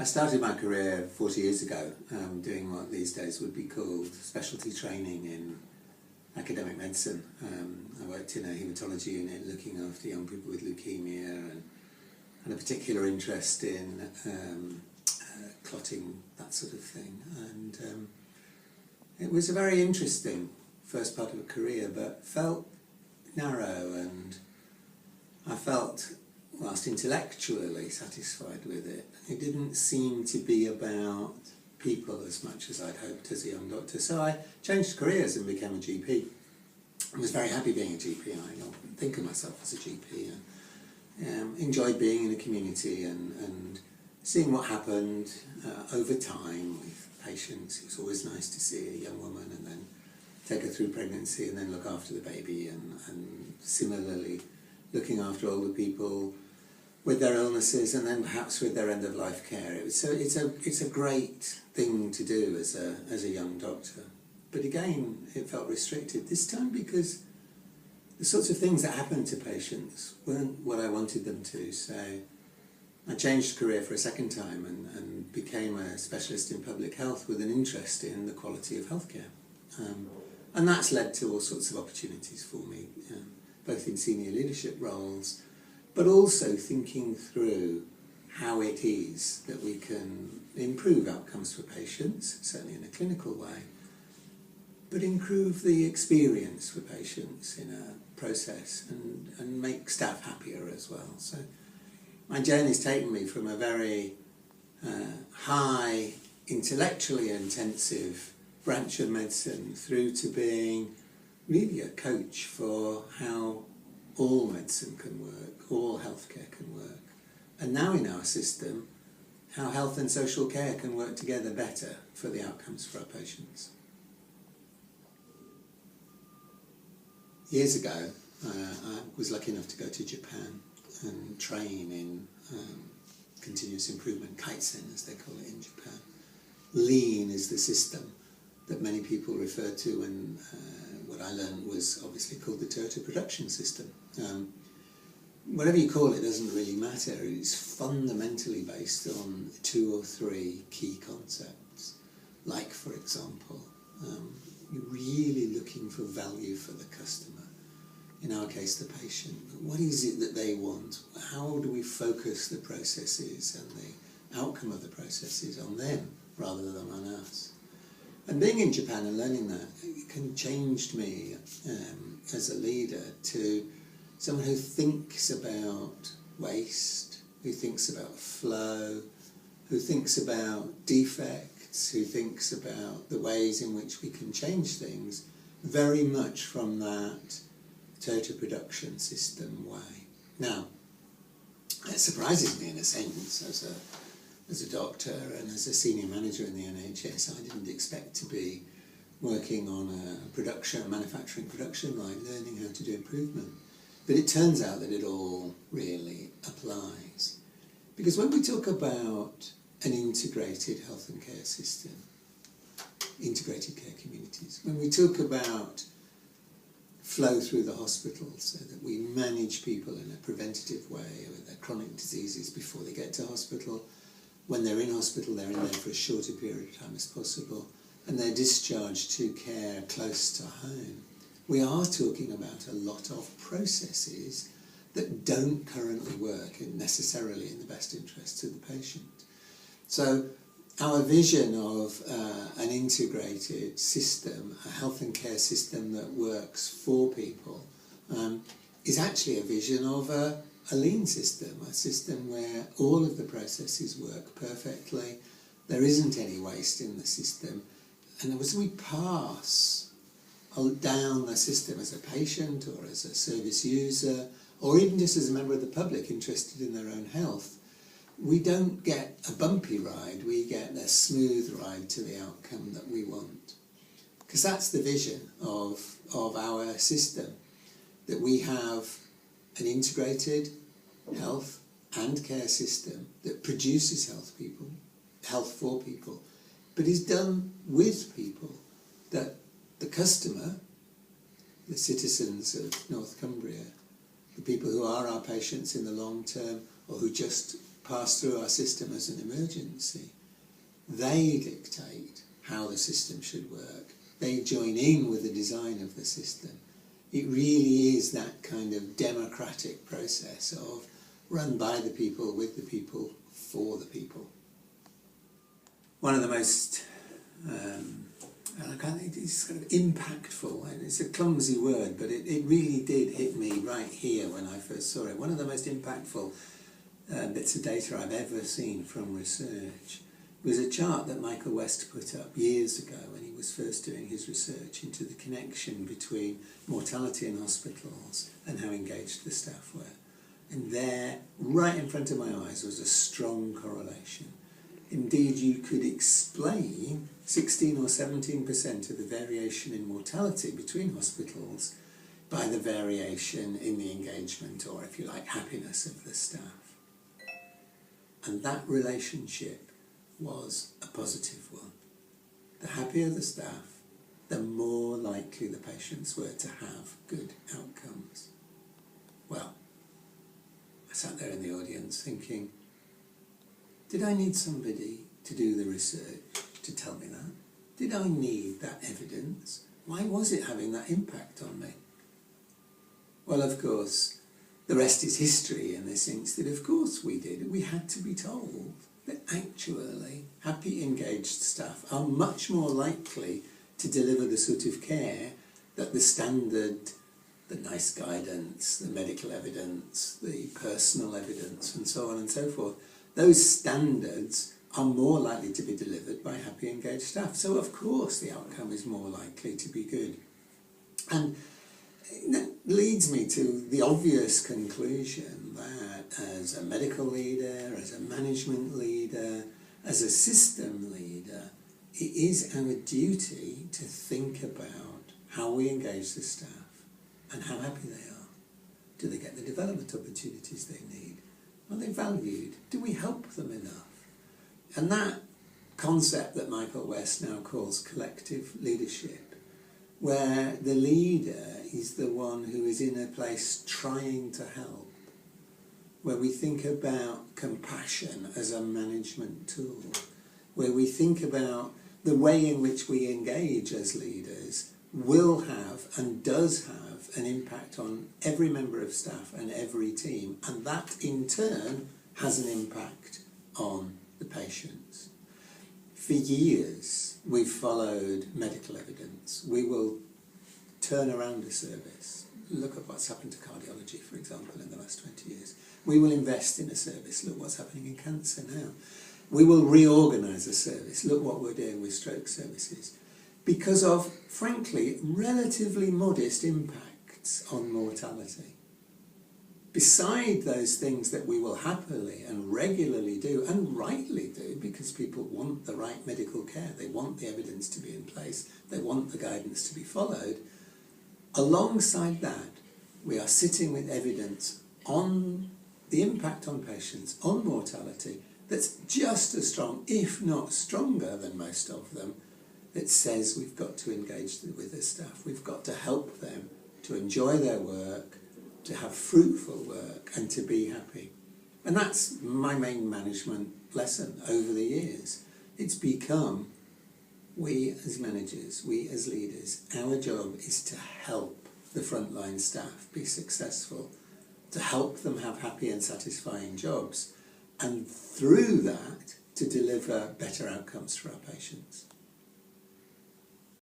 I started my career 40 years ago doing what these days would be called specialty training in academic medicine. I worked in a haematology unit looking after young people with leukemia and had a particular interest in clotting, that sort of thing. And it was a very interesting first part of a career, but felt narrow, and I felt, whilst intellectually satisfied with it, it didn't seem to be about people as much as I'd hoped as a young doctor. So I changed careers and became a GP. I was very happy being a GP. I don't think of myself as a GP, and enjoyed being in a community and seeing what happened over time with patients. It was always nice to see a young woman and then take her through pregnancy and then look after the baby, and similarly looking after older people with their illnesses and then perhaps with their end-of-life care. It's a great thing to do as a young doctor. But again, it felt restricted this time because the sorts of things that happened to patients weren't what I wanted them to. So I changed career for a second time and became a specialist in public health with an interest in the quality of healthcare. And that's led to all sorts of opportunities for me, both in senior leadership roles, but also thinking through how it is that we can improve outcomes for patients, certainly in a clinical way, but improve the experience for patients in a process and make staff happier as well. So my journey's taken me from a very high, intellectually intensive branch of medicine through to being really a coach for how all medicine can work, all healthcare can work, and now in our system, how health and social care can work together better for the outcomes for our patients. Years ago, I was lucky enough to go to Japan and train in continuous improvement, Kaizen as they call it in Japan. Lean is the system that many people refer to, and what I learned was obviously called the Toyota production system. Whatever you call it doesn't really matter. It's fundamentally based on 2 or 3 key concepts. Like, for example, you're really looking for value for the customer. In our case, the patient. What is it that they want? How do we focus the processes and the outcome of the processes on them rather than on us? And being in Japan and learning that, it changed me as a leader to someone who thinks about waste, who thinks about flow, who thinks about defects, who thinks about the ways in which we can change things, very much from that total production system way. Now, it surprises me in a sense as a doctor and as a senior manager in the NHS. I didn't expect to be working on a manufacturing production line, learning how to do improvement. But it turns out that it all really applies. Because when we talk about an integrated health and care system, integrated care communities, when we talk about flow through the hospital so that we manage people in a preventative way with their chronic diseases before they get to hospital, when they're in hospital, they're in there for as short a period of time as possible, and they're discharged to care close to home. We are talking about a lot of processes that don't currently work necessarily in the best interests of the patient. So our vision of an integrated system, a health and care system that works for people, is actually a vision of a lean system, a system where all of the processes work perfectly, there isn't any waste in the system, and as we pass down the system as a patient or as a service user, or even just as a member of the public interested in their own health, we don't get a bumpy ride, we get a smooth ride to the outcome that we want. Because that's the vision of our system, that we have an integrated health and care system that produces health for people, but is done with people, that the customer, the citizens of North Cumbria, the people who are our patients in the long term or who just pass through our system as an emergency. They dictate how the system should work. They join in with the design of the system. It really is that kind of democratic process of run by the people, with the people, for the people. One of the most it's kind of impactful, and it's a clumsy word, but it really did hit me right here when I first saw it. One of the most impactful bits of data I've ever seen from research was a chart that Michael West put up years ago when he was first doing his research into the connection between mortality in hospitals and how engaged the staff were. And there, right in front of my eyes, was a strong correlation. Indeed, you could explain 16 or 17% of the variation in mortality between hospitals by the variation in the engagement, or if you like, happiness of the staff. And that relationship was a positive one. The happier the staff, the more likely the patients were to have good outcomes. Well, I sat there in the audience thinking, did I need somebody to do the research to tell me that? Did I need that evidence? Why was it having that impact on me? Well, of course, the rest is history in the sense that, of course, we did. We had to be told that actually happy, engaged staff are much more likely to deliver the sort of care that the standard, the nice guidance, the medical evidence, the personal evidence, and so on and so forth, those standards are more likely to be delivered by happy, engaged staff. So, of course, the outcome is more likely to be good. And that leads me to the obvious conclusion that as a medical leader, as a management leader, as a system leader, it is our duty to think about how we engage the staff and how happy they are. Do they get the development opportunities they need? Are they valued? Do we help them enough? And that concept that Michael West now calls collective leadership, where the leader is the one who is in a place trying to help, where we think about compassion as a management tool, where we think about the way in which we engage as leaders will have and does have an impact on every member of staff and every team, and that in turn has an impact on the patients. For years we've followed medical evidence. We will turn around a service. Look at what's happened to cardiology, for example, in the last 20 years. We will invest in a service. Look what's happening in cancer now. We will reorganise a service. Look what we're doing with stroke services. Because of, frankly, relatively modest impacts on mortality. Beside those things that we will happily and regularly do, and rightly do, because people want the right medical care, they want the evidence to be in place, they want the guidance to be followed, alongside that, we are sitting with evidence on the impact on patients, on mortality, that's just as strong, if not stronger than most of them, that says we've got to engage with the staff. We've got to help them to enjoy their work, to have fruitful work, and to be happy. And that's my main management lesson over the years. It's become, we as managers, we as leaders, our job is to help the frontline staff be successful, to help them have happy and satisfying jobs, and through that to deliver better outcomes for our patients.